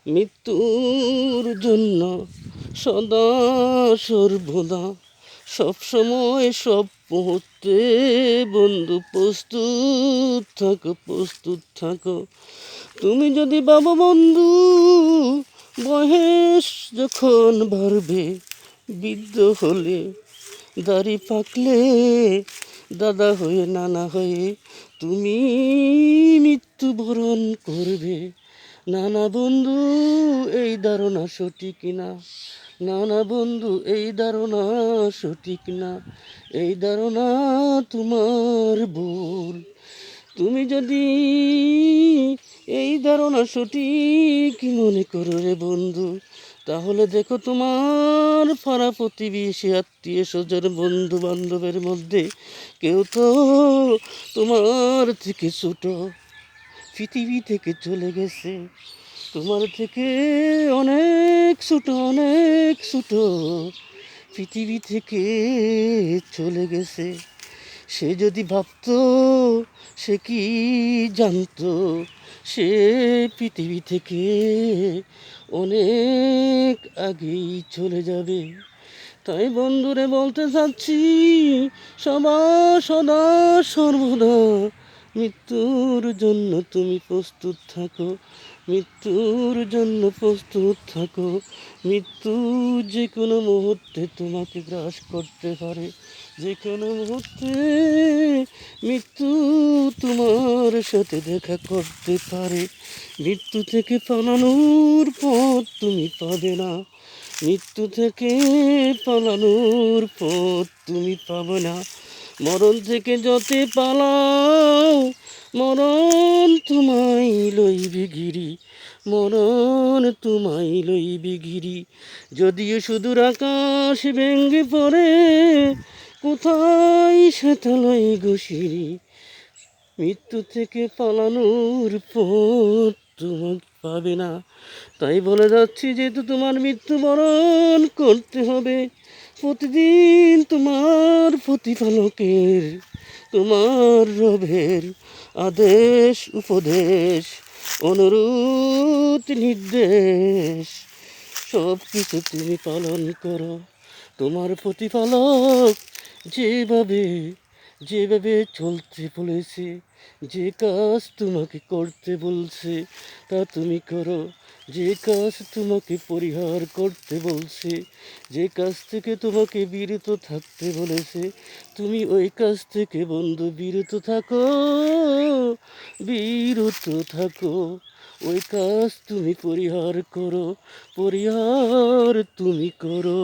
মৃত্যুর জন্য সদা সর্বদা সবসময় সব মুহূর্তে বন্ধু প্রস্তুত থাকো, প্রস্তুত থাকো। তুমি যদি বাবা বন্ধু বয়স যখন বাড়বে, বৃদ্ধ হলে, দাড়ি পাকলে, দাদা হয়ে নানা হয়ে তুমি মৃত্যুবরণ করবে। নানা বন্ধু এই ধারণা সঠিক না, নানা বন্ধু এই ধারণা সঠিক না, এই ধারণা তোমার ভুল। তুমি যদি এই ধারণা সঠিক মনে করো রে বন্ধু, তাহলে দেখো তোমার পাড়া প্রতিবেশী আত্মীয় স্বজন বন্ধু বান্ধবের মধ্যে কেউ তো তোমার থেকে ছোট পৃথিবী থেকে চলে গেছে, তোমার থেকে অনেক ছোট, অনেক ছোট পৃথিবী থেকে চলে গেছে। সে যদি ভাবতো, সে কি জানতো, সে পৃথিবী থেকে অনেক আগেই চলে যাবে। তাই বন্ধুরে বলতে চাচ্ছি, সদা সর্বদা মৃত্যুর জন্য তুমি প্রস্তুত থাকো, মৃত্যুর জন্য প্রস্তুত থাকো। মৃত্যু যে কোনো মুহূর্তে তোমাকে গ্রাস করতে পারে, যে কোনো মুহূর্তে মৃত্যু তোমার সাথে দেখা করতে পারে। মৃত্যু থেকে পালানোর পথ তুমি পাবে না, মৃত্যু থেকে পালানোর পথ তুমি পাবে না। মরণ থেকে যতে পালাও, মরণ তোমায় লইবে গিরি, মরণ তোমায় লইবে গিরি। যদিও সুদূর আকাশ ভেঙ্গে পড়ে, কোথায় সেটা লই ঘুষিরি। মৃত্যু থেকে পালানোর পথ তোমার পাবে না। তাই বলে যাচ্ছি, যেহেতু তোমার মৃত্যুবরণ করতে হবে, প্রতিদিন তোমার প্রতিপালকের, তোমার রবের আদেশ উপদেশ, অনুরোধ নির্দেশ সব কিছু তুমি পালন করো। তোমার প্রতিপালক যেভাবে যেভাবে চলতে বলেছে, যে কাজ তোমাকে করতে বলছে তা তুমি করো। যে কাজ তোমাকে পরিহার করতে বলছে, যে কাজ থেকে তোমাকে বিরত থাকতে বলেছে, তুমি ওই কাজ থেকে বন্ধু বিরত থাকো, বিরত থাকো। ওই কাজ তুমি পরিহার করো, পরিহার তুমি করো।